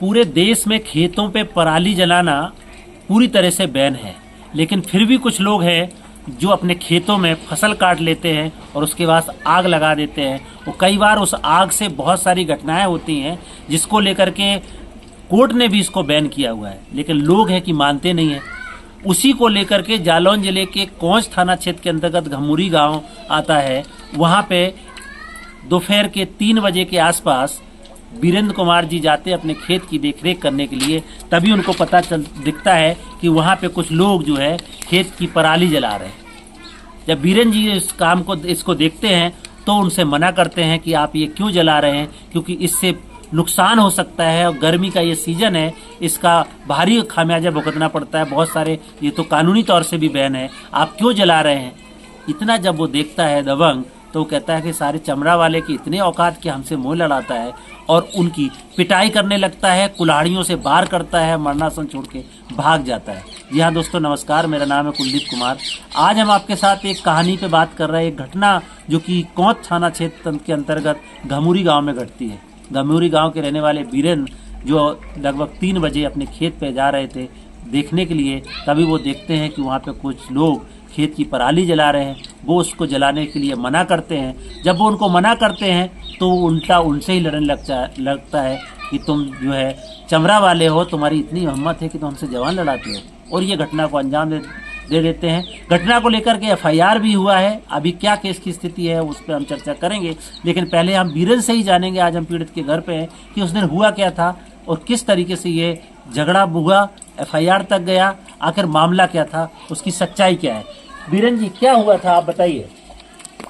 पूरे देश में खेतों पे पराली जलाना पूरी तरह से बैन है, लेकिन फिर भी कुछ लोग हैं जो अपने खेतों में फसल काट लेते हैं और उसके बाद आग लगा देते हैं। और कई बार उस आग से बहुत सारी घटनाएं होती हैं जिसको लेकर के कोर्ट ने भी इसको बैन किया हुआ है, लेकिन लोग हैं कि मानते नहीं हैं। उसी को लेकर के जालौन जिले के कोंच थाना क्षेत्र के अंतर्गत घमुरी गांव आता है। वहां पे दोपहर के 3 बजे के आसपास वीरेंद्र कुमार जी जाते अपने खेत की देखरेख करने के लिए, तभी उनको पता दिखता है कि वहाँ पे कुछ लोग जो है खेत की पराली जला रहे हैं। जब वीरेंद्र जी इस काम को इसको देखते हैं तो उनसे मना करते हैं कि आप ये क्यों जला रहे हैं, क्योंकि इससे नुकसान हो सकता है और गर्मी का ये सीजन है, इसका भारी खामियाजा भुगतना पड़ता है। बहुत सारे ये तो कानूनी तौर से भी बैन है, आप क्यों जला रहे हैं। इतना जब वो देखता है दबंग, तो वो कहता है कि सारे चमड़ा वाले की इतने औकात कि हमसे मुंह लड़ाता है, और उनकी पिटाई करने लगता है, कुल्हाड़ियों से वार करता है, मरणासन छोड़ के भाग जाता है। जी हाँ दोस्तों, नमस्कार, मेरा नाम है कुलदीप कुमार। आज हम आपके साथ एक कहानी पे बात कर रहे हैं, एक घटना जो कि कोंच थाना क्षेत्र के अंतर्गत घमुरी गांव में घटती है। घमुरी गांव के रहने वाले वीरेंद्र जो लगभग 3 बजे अपने खेत पे जा रहे थे देखने के लिए, तभी वो देखते हैं कि वहाँ पे कुछ लोग खेत की पराली जला रहे हैं। वो उसको जलाने के लिए मना करते हैं। जब वो उनको मना करते हैं तो उल्टा उनसे ही लड़ने लगता है कि तुम जो है चमड़ा वाले हो, तुम्हारी इतनी हिम्मत है कि तुम हमसे जवान लड़ाते हो, और ये घटना को अंजाम दे देते हैं। घटना को लेकर के FIR भी हुआ है। अभी क्या केस की स्थिति है उस पर हम चर्चा करेंगे, लेकिन पहले हम वीरेंद्र से ही जानेंगे। आज हम पीड़ित के घर पे हैं कि उस दिन हुआ क्या था और किस तरीके से ये झगड़ा हुआ, FIR तक गया, आखिर मामला क्या था, उसकी सच्चाई क्या है। वीरेंद्र जी, क्या हुआ था आप बताइए।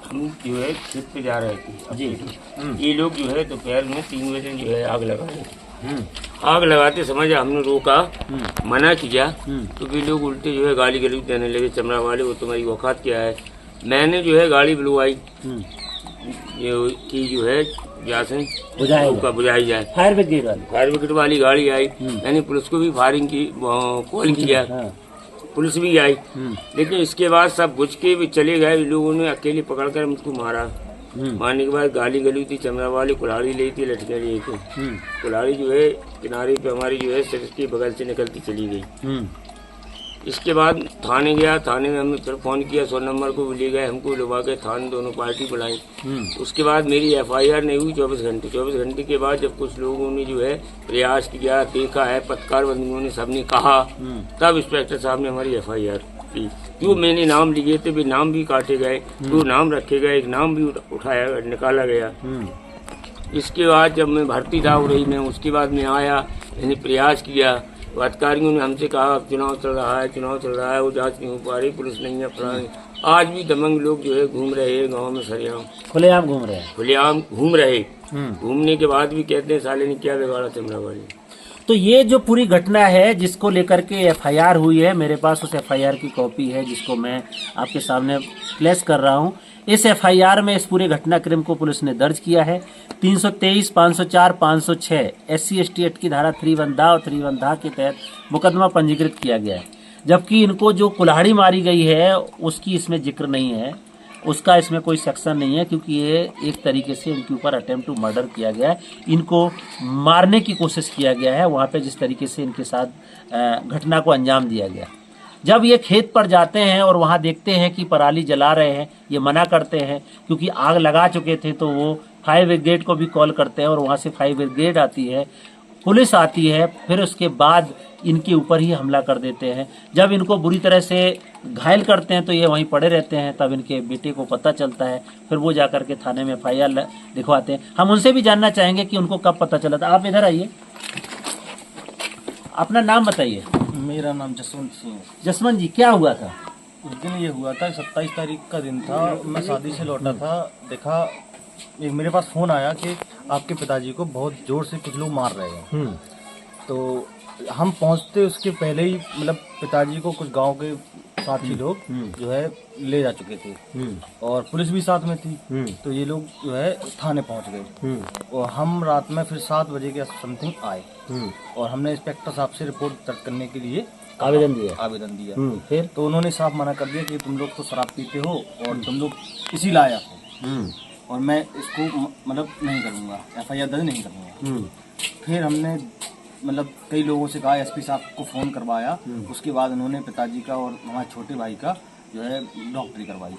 हम जो है खेत पे जा रहे थे जी। ये लोग जो है दोपहर में 3 बजे जो है आग लगा रहे थे। आग लगाते समय हमने रोका, मना किया, तो ये लोग उल्टे जो है गाली गलौज देने लगे, चमड़ा वाले, वो तुम्हारी औकात क्या है। मैंने जो है गाड़ी बुलवाई कि जो है बुझाई जाए। फायर ब्रिगेड वाली गाड़ी आई। मैंने पुलिस को भी फायरिंग की कॉल किया, पुलिस भी आई, लेकिन इसके बाद सब बुझ के भी चले गए। लोगों ने अकेले पकड़कर मुझको मारा। मारने के बाद गाली गली थी, चमड़ा वाली कुल्हाड़ी ली थी, लटके लिए थे। कुल्हाड़ी जो है किनारे पे हमारी जो है सिर के बगल से निकलती चली गई। इसके बाद थाने गया, थाने में हमने फिर फोन किया, 100 नंबर को ले गए, हमको लुभा के थाने दोनों पार्टी बुलाई। उसके बाद मेरी FIR नहीं हुई 24 घंटे। 24 घंटे के बाद जब कुछ लोगों ने जो है प्रयास किया, देखा है, पत्रकार बंधुओं ने सबने कहा, तब इंस्पेक्टर साहब ने हमारी FIR की। क्यों मैंने नाम लिए थे, भी नाम भी काटे गए, 2 नाम रखे गए, एक नाम भी उठाया निकाला गया। इसके बाद जब मैं भर्ती था उड़ई में, उसके बाद मैं आया, मैंने प्रयास किया। अधिकारियों ने हमसे कहा चुनाव चल रहा है, वो जांच नहीं हो पा रही, पुलिस नहीं है, फलाने। आज भी दबंग लोग जो है घूम रहे हैं गांव में, सरेआम खुलेआम घूम रहे हैं। घूमने के बाद भी कहते हैं साले ने क्या बिगाड़ा चमड़ा वाले। तो ये जो पूरी घटना है जिसको लेकर के FIR हुई है, मेरे पास उस FIR की कॉपी है जिसको मैं आपके सामने प्लेस कर रहा हूँ। इस FIR में इस पूरे घटनाक्रम को पुलिस ने दर्ज किया है। 323, 504, 506 SC ST एक्ट की धारा 3 और 3 के तहत मुकदमा पंजीकृत किया गया है। जबकि इनको जो कुल्हाड़ी मारी गई है उसकी इसमें जिक्र नहीं है, उसका इसमें कोई सेक्शन नहीं है, क्योंकि ये एक तरीके से इनके ऊपर अटेम्प्ट टू मर्डर किया गया है। इनको मारने की कोशिश किया गया है वहाँ पे, जिस तरीके से इनके साथ घटना को अंजाम दिया गया। जब ये खेत पर जाते हैं और वहाँ देखते हैं कि पराली जला रहे हैं, ये मना करते हैं क्योंकि आग लगा चुके थे, तो वो फायर ब्रिगेड को भी कॉल करते हैं और वहाँ से फायर ब्रिगेड आती है, पुलिस आती है, फिर उसके बाद इनके ऊपर ही हमला कर देते हैं। जब इनको बुरी तरह से घायल करते हैं तो ये वहीं पड़े रहते हैं। तब इनके बेटे को पता चलता है, फिर वो जाकर के थाने में FIR लिखवाते हैं। हम उनसे भी जानना चाहेंगे कि उनको कब पता चला था। आप इधर आइए, अपना नाम बताइए। मेरा नाम जसवंत सिंह है। जसवंत जी, क्या हुआ था उस दिन? ये हुआ था 27 तारीख का दिन था, मैं शादी से लौटा था, देखा एक मेरे पास फोन आया कि आपके पिताजी को बहुत जोर से कुछ लोग मार रहे हैं। तो हम पहुंचते उसके पहले ही मतलब पिताजी को कुछ गांव के साथी लोग जो है ले जा चुके थे, और पुलिस भी साथ में थी। तो ये लोग जो है थाने पहुंच गए, और हम रात में फिर 7 बजे के समथिंग आए, और हमने इंस्पेक्टर साहब से रिपोर्ट दर्ज करने के लिए आवेदन दिया। फिर तो उन्होंने साफ मना कर दिया कि तुम लोग तो शराब पीते हो और तुम लोग इसी लायक हो, और मैं इसको मतलब नहीं करूँगा, FIR दर्ज नहीं करूँगा। फिर हमने मतलब कई लोगों से कहा, एसपी साहब को फ़ोन करवाया। उसके बाद उन्होंने पिताजी का और हमारे छोटे भाई का जो है डॉक्टरी करवाई।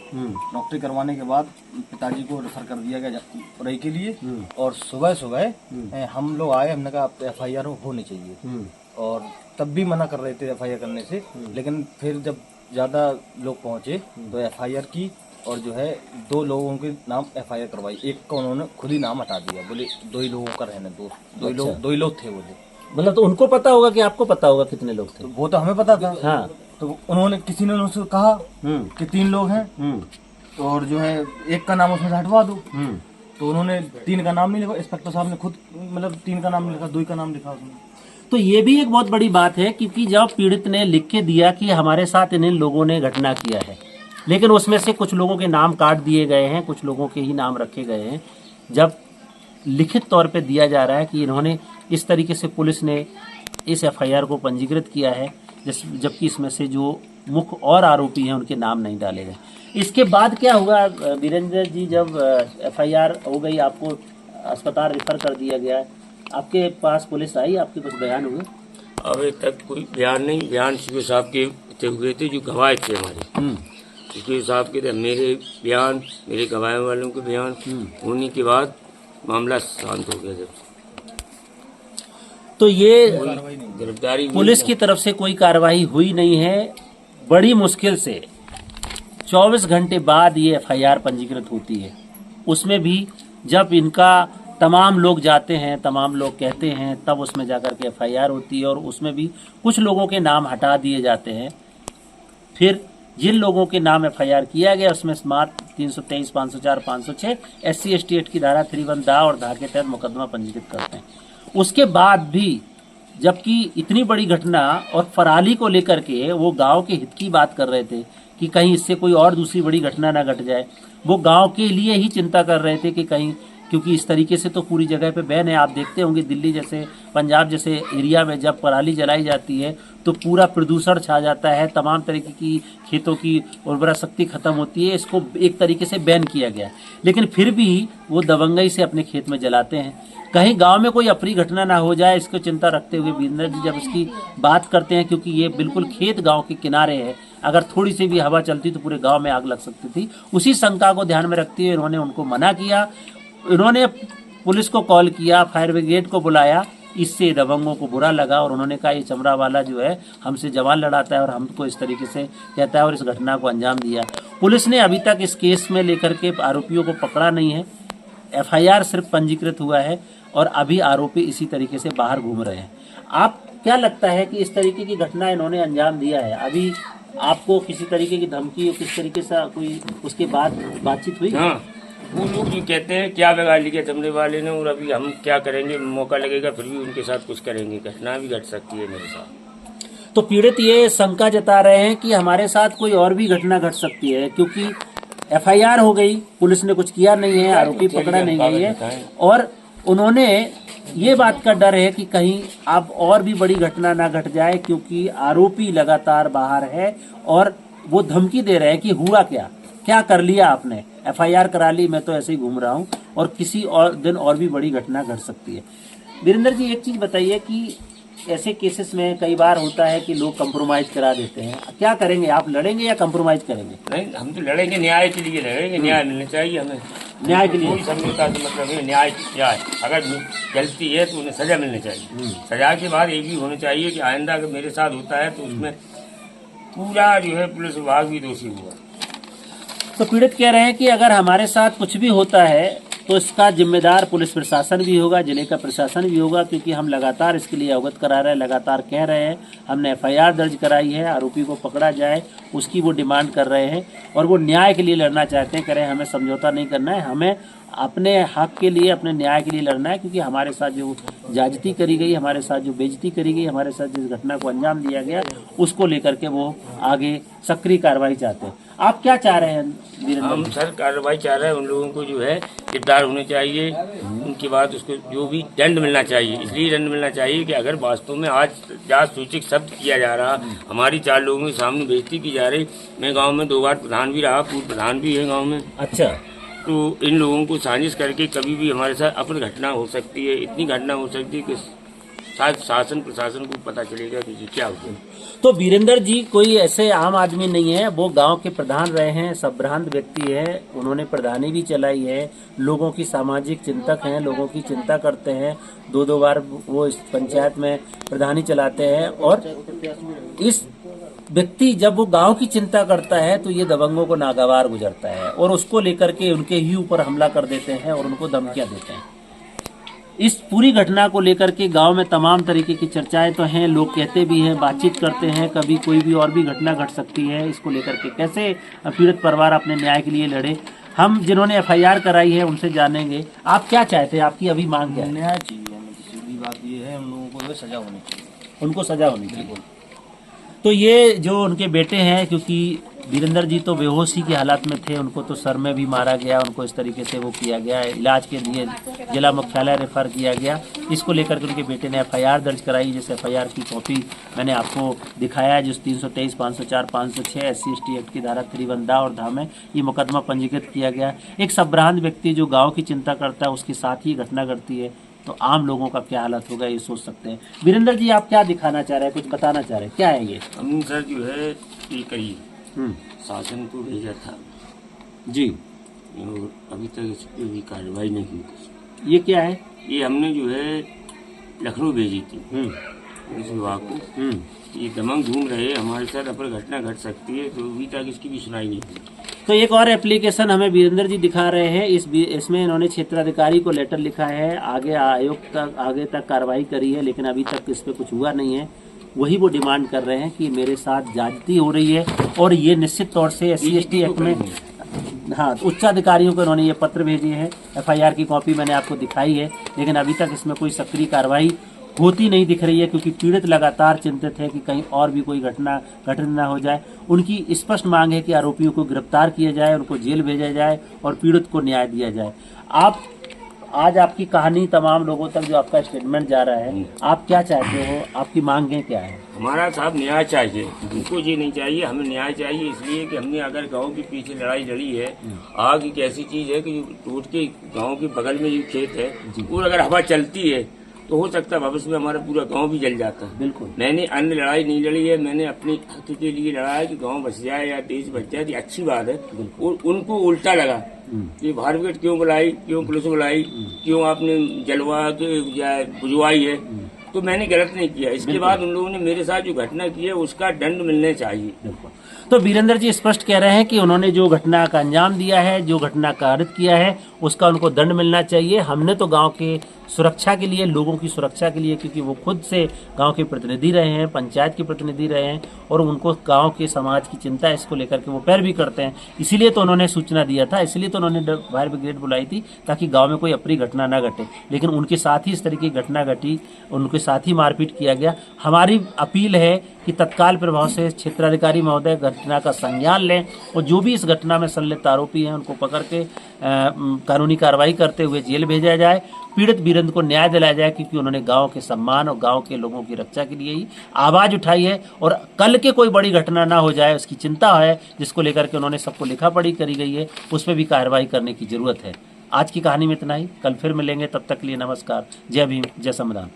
डॉक्टरी करवाने के बाद पिताजी को रेफर कर दिया गया रई के लिए। और सुबह सुबह हम लोग आए, हमने कहा FIR होनी चाहिए, और तब भी मना कर रहे थे FIR करने से। लेकिन फिर जब ज़्यादा लोग पहुँचे तो FIR की, और जो है 2 लोगों के नाम FIR करवाई। एक का उन्होंने खुद ही नाम हटा दिया, बोले 2 ही लोगों का रहने दो, 2 ही लोग थे बोले। मतलब तो उनको पता होगा कि आपको पता होगा कितने लोग थे? तो वो तो हमें पता था। हाँ। तो उन्होंने किसी ने उनसे कहा कि 3 लोग हैं, और जो है एक का नाम उसमें से हटवा दो। तो उन्होंने 3 का नाम नहीं लिखा, इंस्पेक्टर साहब ने खुद मतलब 3 का नाम नहीं लिखा, 2 का नाम लिखा उसमें। तो ये भी एक बहुत बड़ी बात है, क्योंकि जब पीड़ित ने लिख के दिया कि हमारे साथ इन लोगों ने घटना किया है, लेकिन उसमें से कुछ लोगों के नाम काट दिए गए हैं, कुछ लोगों के ही नाम रखे गए हैं। जब लिखित तौर पे दिया जा रहा है कि इन्होंने इस तरीके से, पुलिस ने इस FIR को पंजीकृत किया है, जबकि इसमें से जो मुख्य और आरोपी हैं उनके नाम नहीं डाले गए। इसके बाद क्या हुआ वीरेंद्र जी? जब FIR हो गई, आपको अस्पताल रेफर कर दिया गया, आपके पास पुलिस आई, आपके कुछ बयान हुए? अभी तक कोई बयान नहीं। बयान सीओ साहब के हुए थे, जो गवाह थे हमारे। सीओ साहब के थे, मेरे बयान, मेरे गवाह वालों के बयान होने के बाद मामला शांत हो गया। जब तो ये गिरफ्तारी पुलिस की तरफ से कोई कार्रवाई हुई नहीं है। बड़ी मुश्किल से 24 घंटे बाद ये FIR पंजीकृत होती है। उसमें भी जब इनका तमाम लोग जाते हैं, तमाम लोग कहते हैं, तब उसमें जाकर के FIR होती है, और उसमें भी कुछ लोगों के नाम हटा दिए जाते हैं। फिर जिन लोगों के नाम FIR किया गया उसमें मात्र 323, 504, 506 SC ST एक्ट की धारा 310 दा और धा के तहत मुकदमा पंजीकृत करते हैं। उसके बाद भी, जबकि इतनी बड़ी घटना और फराली को लेकर के वो गांव के हित की बात कर रहे थे कि कहीं इससे कोई और दूसरी बड़ी घटना ना घट जाए, वो गांव के लिए ही चिंता कर रहे थे कि कहीं, क्योंकि इस तरीके से तो पूरी जगह पे बैन है। आप देखते होंगे दिल्ली जैसे, पंजाब जैसे एरिया में जब पराली जलाई जाती है तो पूरा प्रदूषण छा जाता है, तमाम तरीके की खेतों की उर्वरा शक्ति खत्म होती है। इसको एक तरीके से बैन किया गया, लेकिन फिर भी वो दबंगई से अपने खेत में जलाते हैं। कहीं गांव में कोई अप्रिय घटना ना हो जाए, इसको चिंता रखते हुए वीरेंद्र जी जब इसकी बात करते हैं, क्योंकि ये बिल्कुल खेत गांव के किनारे है, अगर थोड़ी सी भी हवा चलती तो पूरे गांव में आग लग सकती थी। उसी शंका को ध्यान में रखते हुए इन्होंने उनको मना किया। इन्होंने पुलिस को कॉल किया, फायर ब्रिगेड को बुलाया। इससे दबंगों को बुरा लगा और उन्होंने कहा ये चमड़ा वाला जो है हमसे जवान लड़ाता है और हमको इस तरीके से कहता है, और इस घटना को अंजाम दिया। पुलिस ने अभी तक इस केस में लेकर के आरोपियों को पकड़ा नहीं है। FIR सिर्फ पंजीकृत हुआ है और अभी आरोपी इसी तरीके से बाहर घूम रहे हैं। आप क्या लगता है कि इस तरीके की घटना इन्होंने अंजाम दिया है? अभी आपको किसी तरीके की धमकी और किस तरीके से कोई उसके बाद बातचीत हुई? हाँ, वो लोग जो कहते हैं क्या बिगाड़ लिया चमड़े वाले ने, और अभी हम क्या करेंगे, मौका लगेगा फिर भी उनके साथ कुछ करेंगे। घटना भी घट सकती है मेरे साथ। तो पीड़ित ये शंका जता रहे हैं कि हमारे साथ कोई और भी घटना घट सकती है, क्योंकि FIR हो गई, पुलिस ने कुछ किया नहीं है, आरोपी पकड़ा नहीं गई है, और उन्होंने ये बात का डर है कि कहीं अब और भी बड़ी घटना ना घट जाए, क्योंकि आरोपी लगातार बाहर है और वो धमकी दे रहे हैं कि हुआ क्या कर लिया आपने, FIR करा ली, मैं तो ऐसे ही घूम रहा हूँ, और किसी और दिन और भी बड़ी घटना घट सकती है। वीरेंद्र जी एक चीज बताइए कि ऐसे केसेस में कई बार होता है कि लोग कंप्रोमाइज करा देते हैं, क्या करेंगे आप? लड़ेंगे या कंप्रोमाइज करेंगे? नहीं, हम तो लड़ेंगे, न्याय के लिए लड़ेंगे। न्याय मिलना चाहिए हमें, न्याय के लिए। कोई समझौता से मतलब है, न्याय। अगर गलती है तो उन्हें सजा मिलनी चाहिए। सजा के बाद ये भी होना चाहिए कि आइंदा अगर मेरे साथ होता है तो उसमें पूरा जो है पुलिस विभाग भी दोषी हुआ। तो पीड़ित कह रहे हैं कि अगर हमारे साथ कुछ भी होता है तो इसका जिम्मेदार पुलिस प्रशासन भी होगा, जिले का प्रशासन भी होगा, क्योंकि हम लगातार इसके लिए अवगत करा रहे हैं, लगातार कह रहे हैं, हमने FIR दर्ज कराई है, आरोपी को पकड़ा जाए उसकी वो डिमांड कर रहे हैं, और वो न्याय के लिए लड़ना चाहते हैं। कह रहे हैं हमें समझौता नहीं करना है, हमें अपने हक के लिए, अपने न्याय के लिए लड़ना है, क्योंकि हमारे साथ जो ज्यादती करी गई, हमारे साथ जो बेइज्जती करी गई, हमारे साथ जिस घटना को अंजाम दिया गया, उसको लेकर के वो आगे सक्रिय कार्रवाई चाहते हैं। आप क्या चाह रहे हैं? हम सर कार्रवाई चाह रहे हैं, उन लोगों को जो है गिरफ्तार होने चाहिए, उनके बाद उसको जो भी दंड मिलना चाहिए। इसलिए दंड मिलना चाहिए कि अगर वास्तव में आज जांच सूचक शब्द किया जा रहा, हमारी 4 लोगों के सामने बेइज्जती की जा रही। मैं गांव में 2 बार प्रधान भी रहा, पूर्व प्रधान भी है गांव में। अच्छा, तो इन लोगों को साजिश करके कभी भी हमारे साथ अपनी घटना हो सकती है, इतनी घटना हो सकती है कि शायद शासन प्रशासन को पता चलेगा कि ये क्या होता है। तो वीरेंद्र जी कोई ऐसे आम आदमी नहीं है, वो गांव के प्रधान रहे हैं, संभ्रांत व्यक्ति है, उन्होंने प्रधानी भी चलाई है, लोगों की सामाजिक चिंतक हैं, लोगों की चिंता करते हैं, 2-2 बार वो इस पंचायत में प्रधानी चलाते हैं। और इस व्यक्ति जब वो गांव की चिंता करता है तो ये दबंगों को नागवार गुजरता है और उसको लेकर के उनके ही ऊपर हमला कर देते हैं और उनको धमकियां देते हैं। इस पूरी घटना को लेकर के गांव में तमाम तरीके की चर्चाएं तो हैं, लोग कहते भी हैं, बातचीत करते हैं, कभी कोई भी और भी घटना घट सकती है। इसको लेकर के कैसे पीड़ित परिवार अपने न्याय के लिए लड़े, हम जिन्होंने FIR कराई है उनसे जानेंगे। आप क्या चाहते हैं, आपकी अभी मांग क्या है? न्याय चाहिए हमें, सीधी बात ये है, उन लोगों को सजा होनी चाहिए। उनको सजा होनी चाहिए। तो ये जो उनके बेटे हैं, क्योंकि वीरेंद्र जी तो बेहोशी की हालत में थे, उनको तो सर में भी मारा गया, उनको इस तरीके से वो किया गया, इलाज के लिए जिला मुख्यालय रेफर किया गया। इसको लेकर के उनके बेटे ने FIR दर्ज कराई, जिस FIR की कॉपी मैंने आपको दिखाया, जिस 323, 504, 506 SC/ST एक्ट की धारा 53 और धा में ये मुकदमा पंजीकृत किया गया। एक संभ्रांत व्यक्ति जो गाँव की चिंता करता है उसके साथ ही घटना घटती है, तो आम लोगों का क्या हालत होगा ये सोच सकते हैं। वीरेंद्र जी आप क्या दिखाना चाह रहे हैं, कुछ बताना चाह रहे हैं, क्या है ये? हमने सर जो है ये करी शासन को भेजा था जी, और अभी तक इस पर भी कार्रवाई नहीं हुई। ये क्या है? ये हमने जो है लखनऊ भेजी थी पुलिस विभाग को। ये दमंग घूम रहे हमारे साथ, अपर घटना घट सकती है, तो अभी तक इसकी भी सुनाई नहीं हुई। तो एक और एप्लीकेशन हमें वीरेंद्र जी दिखा रहे हैं, इसमें इन्होंने क्षेत्राधिकारी को लेटर लिखा है, आगे आयोग तक आगे तक कार्रवाई करी है, लेकिन अभी तक इस पे कुछ हुआ नहीं है। वही वो डिमांड कर रहे हैं कि मेरे साथ ज्यादती हो रही है और ये निश्चित तौर से SC/ST एक्ट में, हाँ, उच्चाधिकारियों को इन्होंने ये पत्र भेजे हैं। FIR की कॉपी मैंने आपको दिखाई है, लेकिन अभी तक इसमें कोई सक्रिय कार्रवाई होती नहीं दिख रही है, क्योंकि पीड़ित लगातार चिंतित है कि कहीं और भी कोई घटना न हो जाए। उनकी स्पष्ट मांग है कि आरोपियों को गिरफ्तार किया जाए, उनको जेल भेजा जाए और पीड़ित को न्याय दिया जाए। आप आज आपकी कहानी तमाम लोगों तक जो आपका स्टेटमेंट जा रहा है, आप क्या चाहते हो, आपकी मांगें क्या है? हमारा साहब न्याय चाहिए, उनको ये नहीं चाहिए, हमें न्याय चाहिए। इसलिए कि हमने अगर गांव के पीछे लड़ाई लड़ी है, आग एक ऐसी चीज है कि टूट के गांव के बगल में जो खेत है और अगर हवा चलती है तो हो सकता है भविष्य में हमारा पूरा गांव भी जल जाता है। बिल्कुल। मैंने अन्य लड़ाई नहीं लड़ी है, मैंने अपने हक के लिए लड़ा है कि गांव बच जाए या देश बच जाए, ये अच्छी बात है। और उनको उल्टा लगा कि फायर ब्रिगेड क्यों बुलाई, क्यों पुलिस बुलाई, क्यों आपने जलवा के बुझवाई है, तो मैंने गलत नहीं किया। इसके बाद उन लोगों ने मेरे साथ जो घटना की है उसका दंड मिलने चाहिए। तो वीरेंद्र जी स्पष्ट कह रहे हैं कि उन्होंने जो घटना का अंजाम दिया है, जो घटना कारित किया है, उसका उनको दंड मिलना चाहिए। हमने तो गांव के सुरक्षा के लिए, लोगों की सुरक्षा के लिए, क्योंकि वो खुद से गांव के प्रतिनिधि रहे हैं, पंचायत के प्रतिनिधि रहे हैं और उनको गांव के समाज की चिंता है, इसको लेकर के वो पैरवी करते हैं, इसीलिए तो उन्होंने सूचना दिया था, इसलिए तो उन्होंने फायर ब्रिगेड बुलाई थी ताकि गाँव में कोई अप्रिय घटना न घटे। लेकिन उनके साथ ही इस तरह की घटना घटी, उनके साथ ही मारपीट किया गया। हमारी अपील है कि तत्काल प्रभाव से क्षेत्राधिकारी महोदय घटना का संज्ञान लें और जो भी इस घटना में संलिप्त आरोपी हैं उनको पकड़ के कानूनी कार्रवाई करते हुए जेल भेजा जाए। पीड़ित वीरेंद्र को न्याय दिलाया जाए, क्योंकि उन्होंने गांव के सम्मान और गांव के लोगों की रक्षा के लिए ही आवाज उठाई है और कल के कोई बड़ी घटना ना हो जाए उसकी चिंता है, जिसको लेकर के उन्होंने सबको लिखा पढ़ी करी गई है, उस पर भी कार्रवाई करने की जरूरत है। आज की कहानी में इतना ही, कल फिर मिलेंगे, तब तक के लिए नमस्कार, जय भीम, जय संविधान।